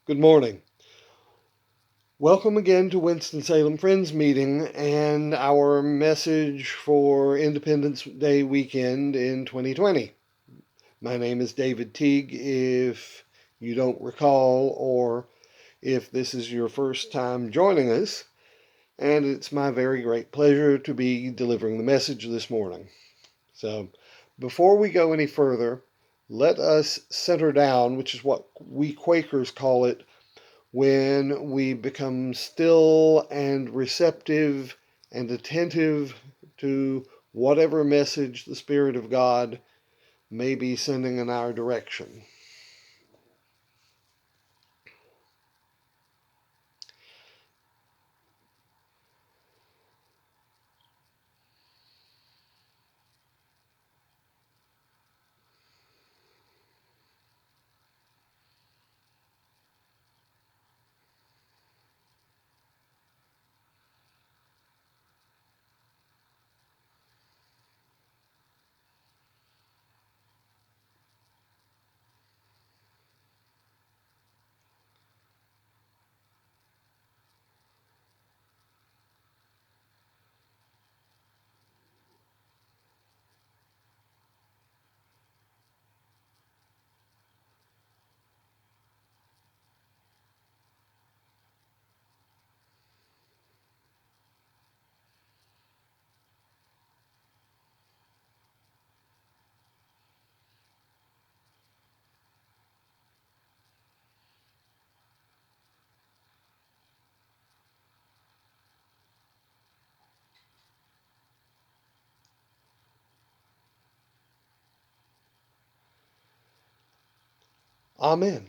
Good morning. Welcome again to Winston-Salem Friends Meeting and our message for Independence Day weekend in 2020. My name is David Teague, if you don't recall, or if this is your first time joining us, and it's my very great pleasure to be delivering the message this morning. So, before we go any further, let us center down, which is what we Quakers call it, when we become still and receptive and attentive to whatever message the Spirit of God may be sending in our direction. Amen.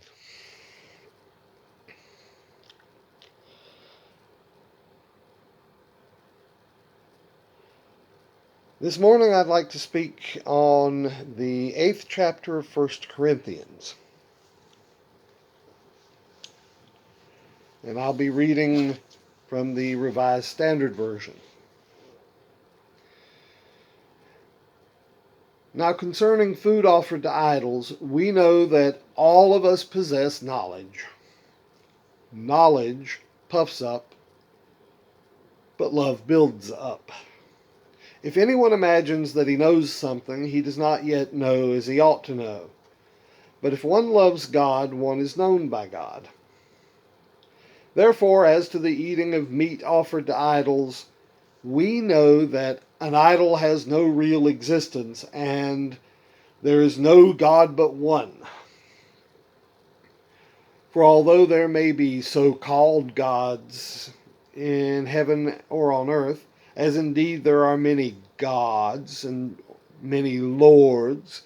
This morning I'd like to speak on the 8th chapter of 1 Corinthians. And I'll be reading from the Revised Standard Version. Now, concerning food offered to idols, we know that all of us possess knowledge. Knowledge puffs up, but love builds up. If anyone imagines that he knows something, he does not yet know as he ought to know. But if one loves God, one is known by God. Therefore, as to the eating of meat offered to idols, we know that an idol has no real existence, and there is no God but one. For although there may be so-called gods in heaven or on earth, as indeed there are many gods and many lords,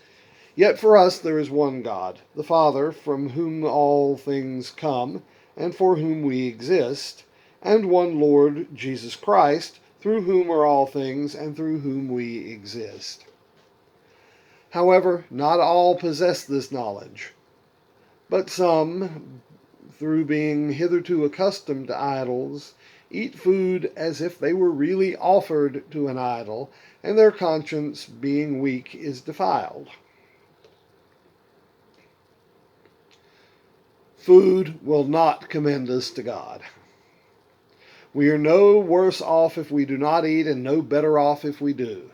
yet for us there is one God, the Father, from whom all things come, and for whom we exist, and one Lord, Jesus Christ, through whom are all things, and through whom we exist. However, not all possess this knowledge, but some, through being hitherto accustomed to idols, eat food as if they were really offered to an idol, and their conscience, being weak, is defiled. Food will not commend us to God. We are no worse off if we do not eat, and no better off if we do.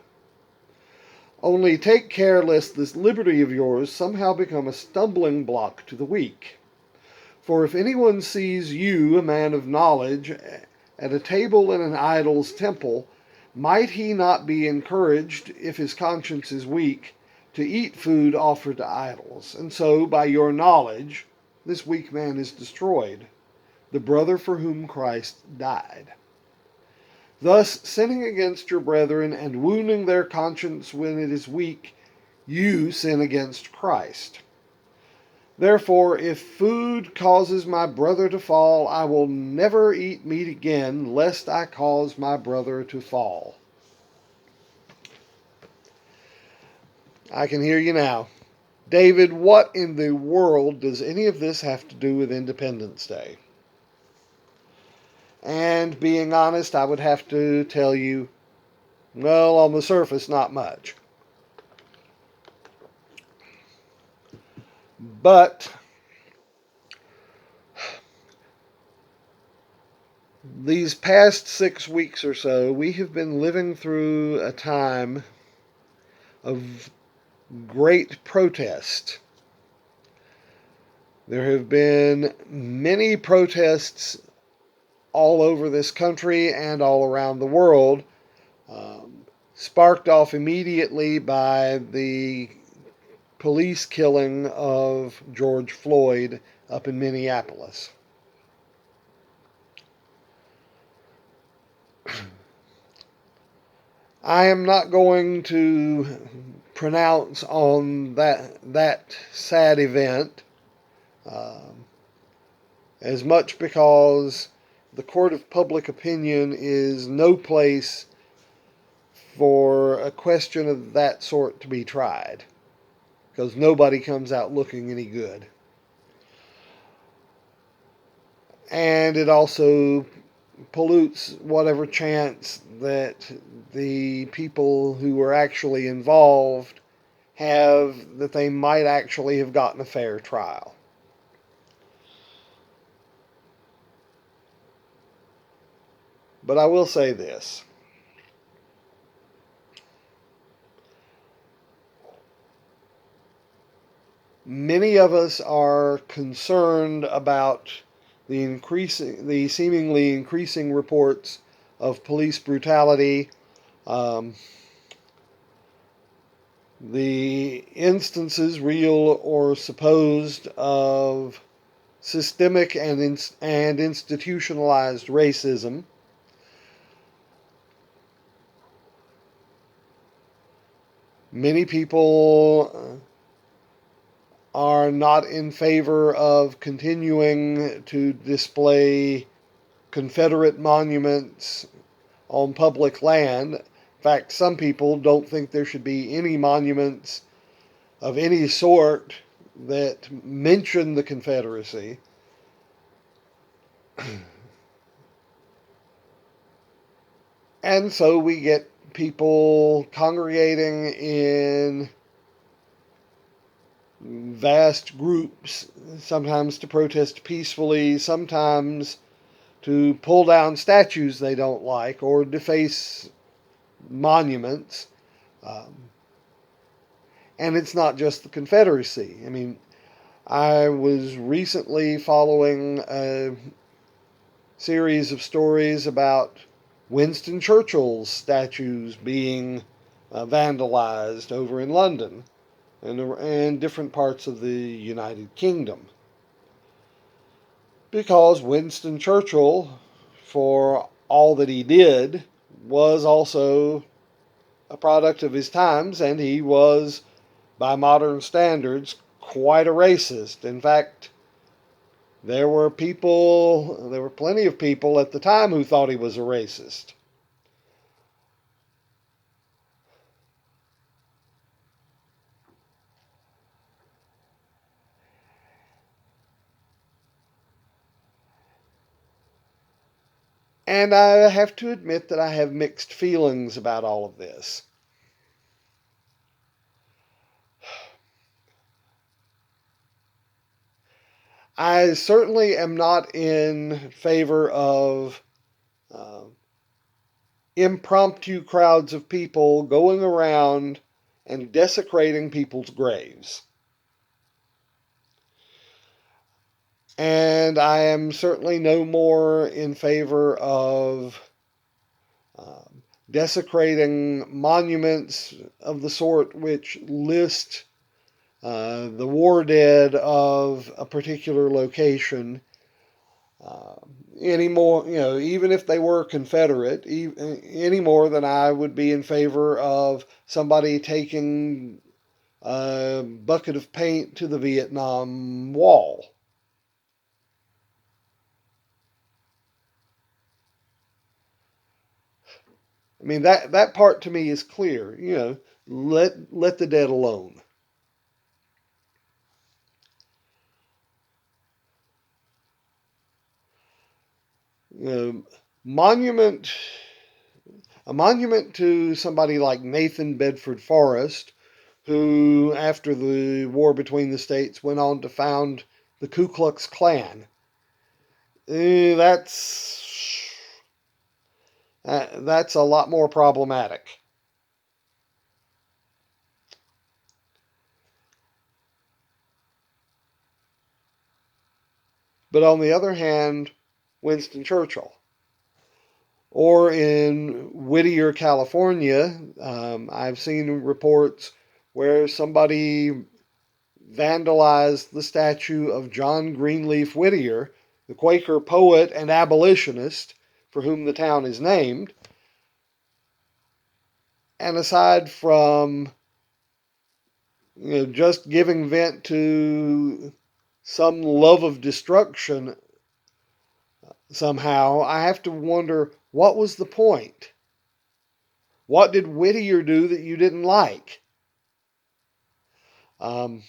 Only take care lest this liberty of yours somehow become a stumbling block to the weak. For if anyone sees you, a man of knowledge, at a table in an idol's temple, might he not be encouraged, if his conscience is weak, to eat food offered to idols? And so, by your knowledge, this weak man is destroyed, the brother for whom Christ died. Thus, sinning against your brethren and wounding their conscience when it is weak, you sin against Christ. Therefore, if food causes my brother to fall, I will never eat meat again, lest I cause my brother to fall. I can hear you now. David, what in the world does any of this have to do with Independence Day? And being honest, I would have to tell you, well, on the surface, not much. But These past 6 weeks or so, we have been living through a time of great protest. There have been many protests all over this country and all around the world, sparked off immediately by the police killing of George Floyd up in Minneapolis. I am not going to pronounce on that sad event, as much because the court of public opinion is no place for a question of that sort to be tried, because nobody comes out looking any good. And it also pollutes whatever chance that the people who were actually involved have that they might actually have gotten a fair trial. But I will say this. Many of us are concerned about the seemingly increasing reports of police brutality, the instances, real or supposed, of systemic and institutionalized racism. Many people are not in favor of continuing to display Confederate monuments on public land. In fact, some people don't think there should be any monuments of any sort that mention the Confederacy. And so we get people congregating in vast groups, sometimes to protest peacefully, sometimes to pull down statues they don't like or deface monuments. And it's not just the Confederacy. I mean, I was recently following a series of stories about Winston Churchill's statues being vandalized over in London and different parts of the United Kingdom. Because Winston Churchill, for all that he did, was also a product of his times, and he was, by modern standards, quite a racist. In fact, there were plenty of people at the time who thought he was a racist. And I have to admit that I have mixed feelings about all of this. I certainly am not in favor of impromptu crowds of people going around and desecrating people's graves. And I am certainly no more in favor of desecrating monuments of the sort which list the war dead of a particular location anymore, even if they were Confederate, any more than I would be in favor of somebody taking a bucket of paint to the Vietnam Wall. I mean, that part to me is clear. Let the dead alone. Monument a monument to somebody like Nathan Bedford Forrest, who, after the war between the states, went on to found the Ku Klux Klan. That's That's a lot more problematic. But on the other hand, Winston Churchill. Or in Whittier, California, I've seen reports where somebody vandalized the statue of John Greenleaf Whittier, the Quaker poet and abolitionist for whom the town is named. And aside from just giving vent to some love of destruction somehow, I have to wonder, what was the point? What did Whittier do that you didn't like? Um,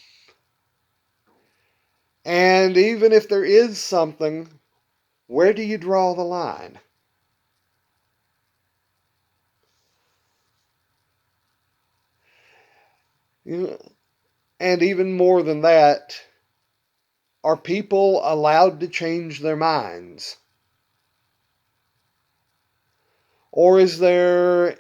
and even if there is something, where do you draw the line? You know, and even more than that, are people allowed to change their minds? Or is there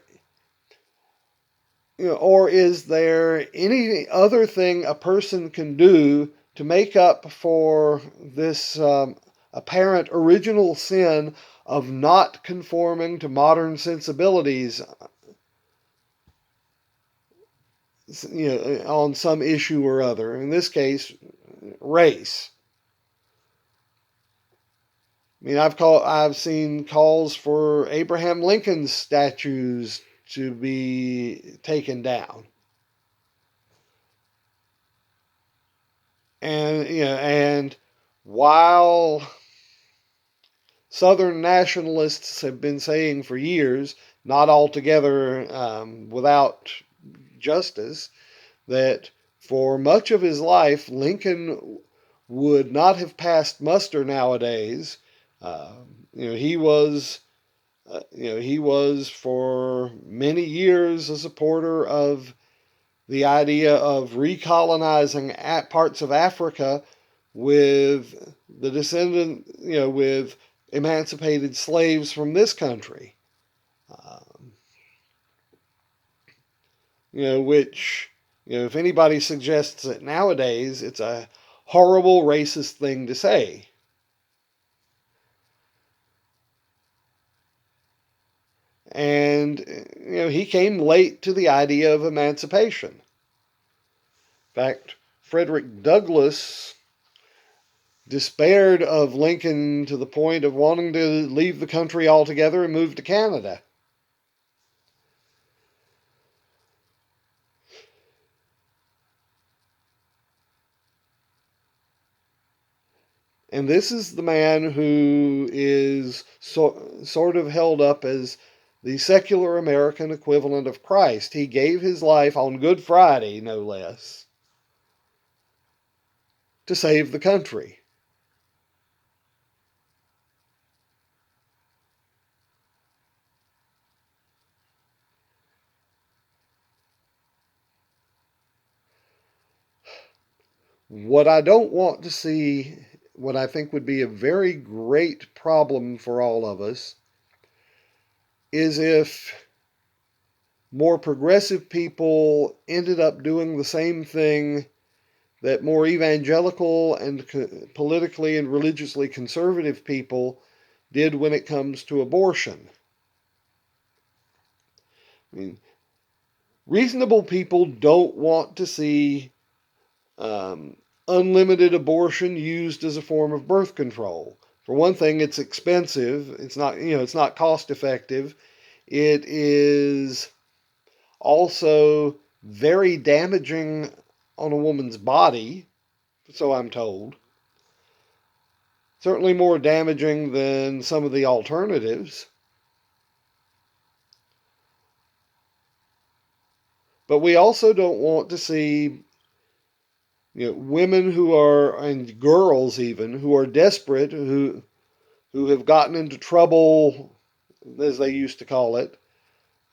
or is there any other thing a person can do to make up for this apparent original sin of not conforming to modern sensibilities, on some issue or other? In this case, race. I mean, I've seen calls for Abraham Lincoln's statues to be taken down. And while Southern nationalists have been saying for years, not altogether without justice, that for much of his life Lincoln would not have passed muster nowadays. Uh, he was, he was for many years a supporter of the idea of recolonizing parts of Africa with the with emancipated slaves from this country. Um, which, if anybody suggests it nowadays, it's a horrible racist thing to say. And, he came late to the idea of emancipation. In fact, Frederick Douglass despaired of Lincoln to the point of wanting to leave the country altogether and move to Canada. And this is the man who is sort of held up as the secular American equivalent of Christ. He gave his life on Good Friday, no less, to save the country. What I don't want to see, what I think would be a very great problem for all of us, is if more progressive people ended up doing the same thing that more evangelical and politically and religiously conservative people did when it comes to abortion. I mean, reasonable people don't want to see um, unlimited abortion used as a form of birth control. For one thing, it's expensive. It's not cost effective. It is also very damaging on a woman's body, so I'm told. Certainly more damaging than some of the alternatives. But we also don't want to see women who are, and girls even, who are desperate, who have gotten into trouble, as they used to call it,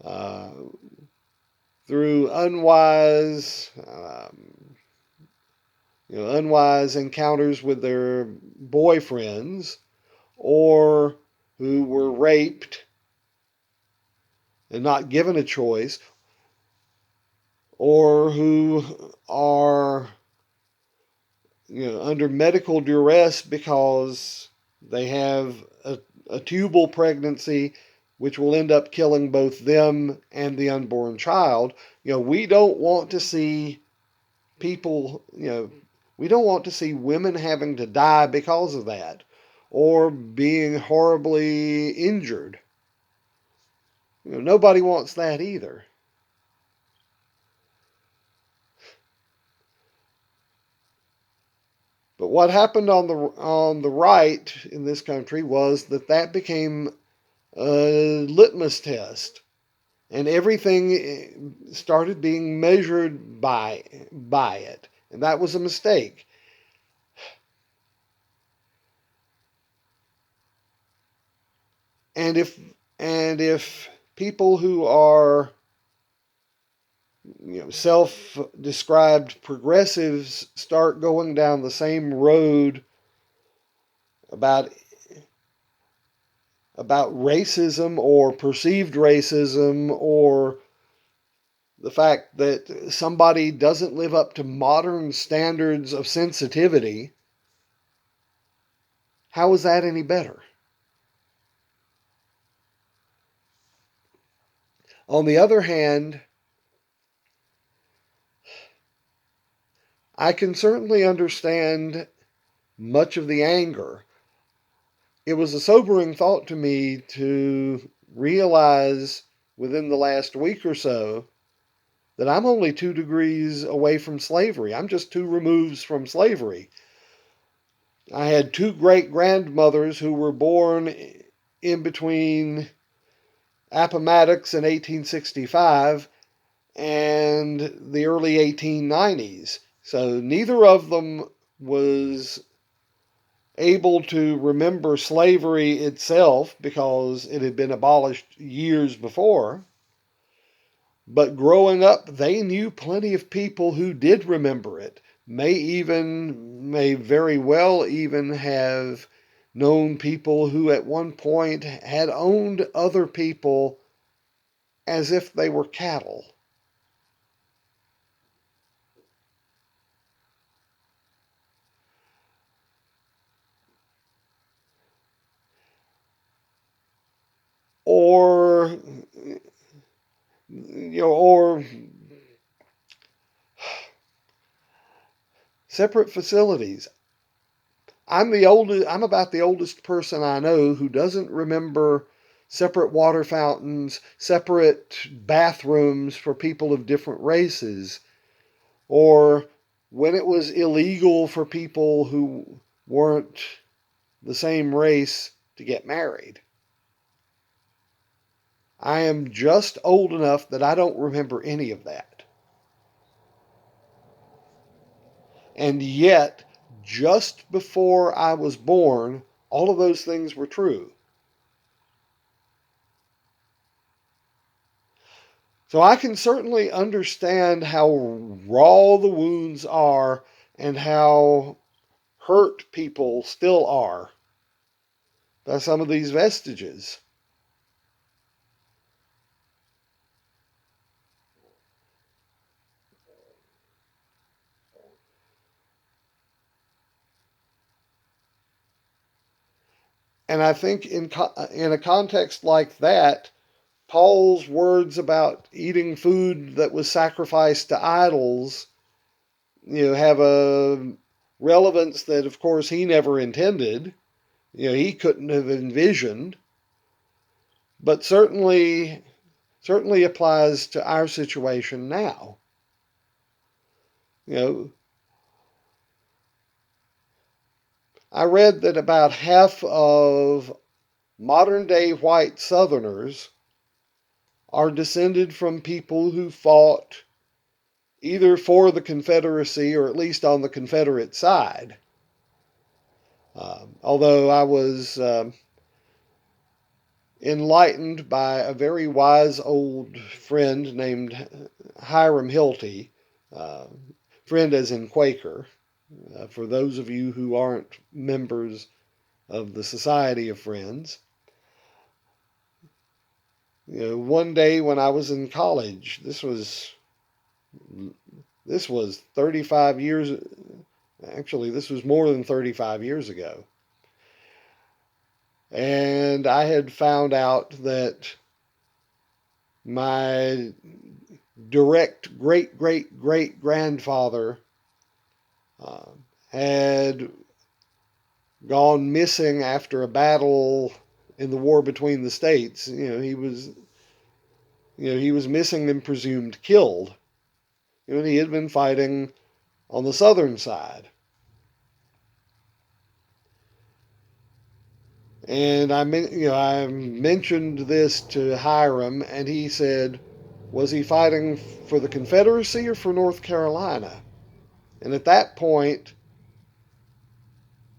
uh, through unwise encounters with their boyfriends, or who were raped and not given a choice, or who are under medical duress because they have a tubal pregnancy, which will end up killing both them and the unborn child. We don't want to see people, we don't want to see women having to die because of that or being horribly injured. Nobody wants that either. But what happened on the right in this country was that became a litmus test, and everything started being measured by it, and that was a mistake. And if people who are self-described progressives start going down the same road about racism or perceived racism, or the fact that somebody doesn't live up to modern standards of sensitivity, how is that any better? On the other hand, I can certainly understand much of the anger. It was a sobering thought to me to realize within the last week or so that I'm only 2 degrees away from slavery. I'm just 2 removes from slavery. I had 2 great-grandmothers who were born in between Appomattox in 1865 and the early 1890s. So neither of them was able to remember slavery itself because it had been abolished years before. But growing up, they knew plenty of people who did remember it. May very well even have known people who at one point had owned other people as if they were cattle. Or or separate facilities. I'm about the oldest person I know who doesn't remember separate water fountains, separate bathrooms for people of different races, or when it was illegal for people who weren't the same race to get married. I am just old enough that I don't remember any of that. And yet, just before I was born, all of those things were true. So I can certainly understand how raw the wounds are and how hurt people still are by some of these vestiges. And I think in a context like that, Paul's words about eating food that was sacrificed to idols, have a relevance that, of course, he never intended. He couldn't have envisioned, but certainly applies to our situation now. You know, I read that about half of modern day white Southerners are descended from people who fought either for the Confederacy or at least on the Confederate side. Although I was enlightened by a very wise old friend named Hiram Hilty, uh, friend as in Quaker, for those of you who aren't members of the Society of Friends. One day when I was in college, this was 35 years. Actually, this was more than 35 years ago. And I had found out that my direct great great great grandfather uh, had gone missing after a battle in the war between the states. He was missing and presumed killed. And he had been fighting on the southern side. And I mentioned this to Hiram, and he said, "Was he fighting for the Confederacy or for North Carolina?" And at that point,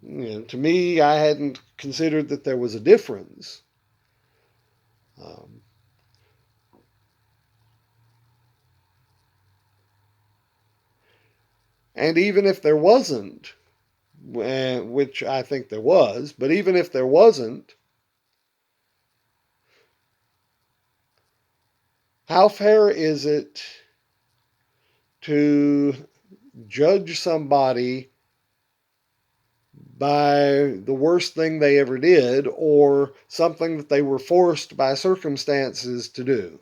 to me, I hadn't considered that there was a difference. Um, and even if there wasn't, which I think there was, but even if there wasn't, how fair is it to judge somebody by the worst thing they ever did or something that they were forced by circumstances to do?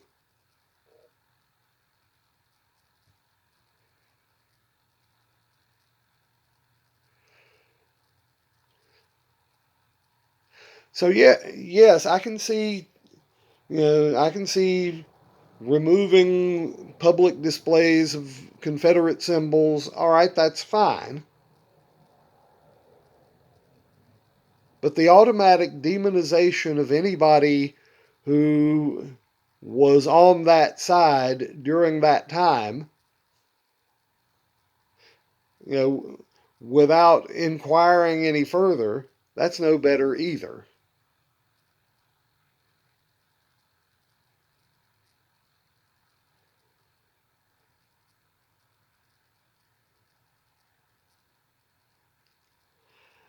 So yeah, yes, I can see removing public displays of Confederate symbols. All right, that's fine. But the automatic demonization of anybody who was on that side during that time, you know, without inquiring any further, that's no better either.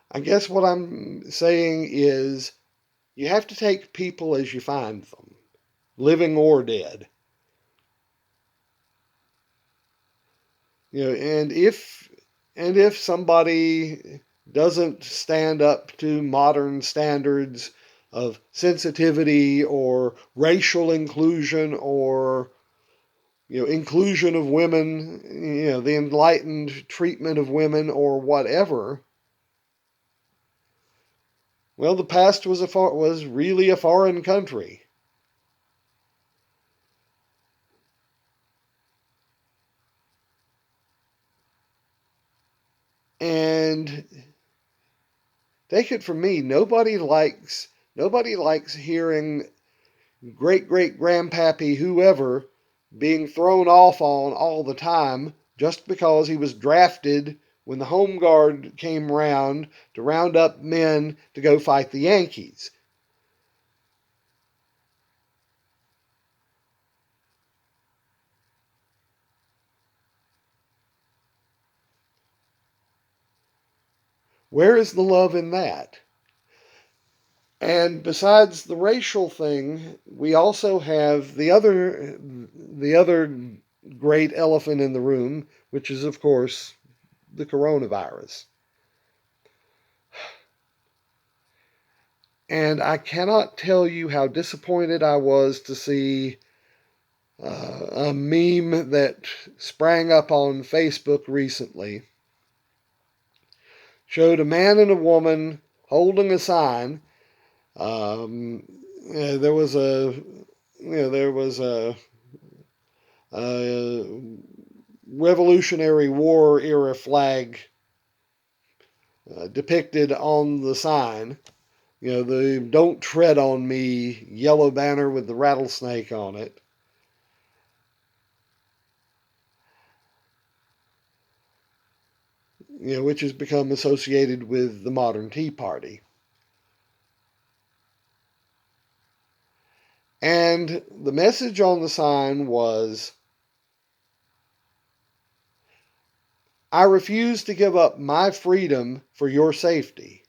I guess what I'm saying is you have to take people as you find them, living or dead. And if somebody doesn't stand up to modern standards of sensitivity or racial inclusion or inclusion of women, the enlightened treatment of women or whatever, well, the past was really a foreign country. And take it from me, nobody likes hearing great great grandpappy whoever being thrown off on all the time just because he was drafted when the home guard came round to round up men to go fight the Yankees. Where is the love in that? And besides the racial thing, we also have the other great elephant in the room, which is of course the coronavirus. And I cannot tell you how disappointed I was to see a meme that sprang up on Facebook recently. Showed a man and a woman holding a sign. Um, there was a Revolutionary War era flag depicted on the sign. The "Don't Tread on Me" yellow banner with the rattlesnake on it. Which has become associated with the modern Tea Party. And the message on the sign was, "I refuse to give up my freedom for your safety."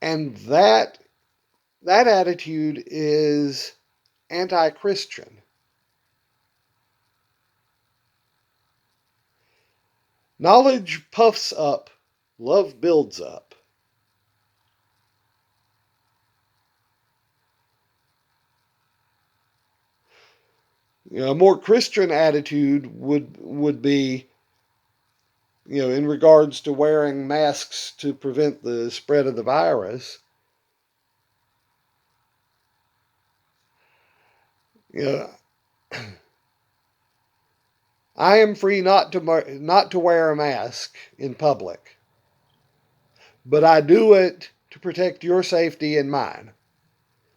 And that attitude is anti-Christian. Knowledge puffs up, love builds up. A more Christian attitude would be, in regards to wearing masks to prevent the spread of the virus. You I am free not to wear a mask in public, but I do it to protect your safety and mine.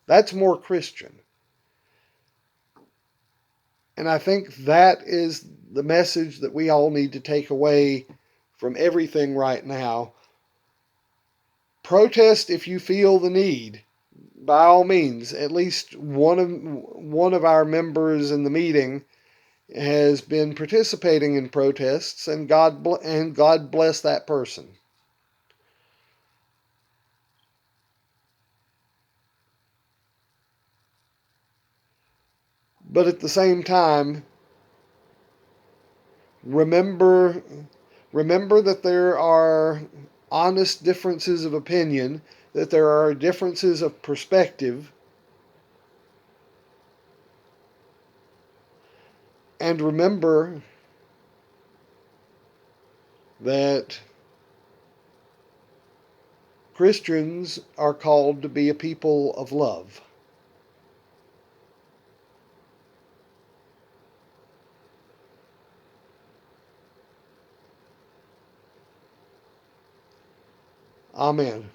That's more Christian. And I think that is the message that we all need to take away from everything right now. Protest if you feel the need. By all means, at least one of our members in the meeting has been participating in protests, and God bless that person. But at the same time, remember that there are honest differences of opinion, that there are differences of perspective, and remember that Christians are called to be a people of love. Amen.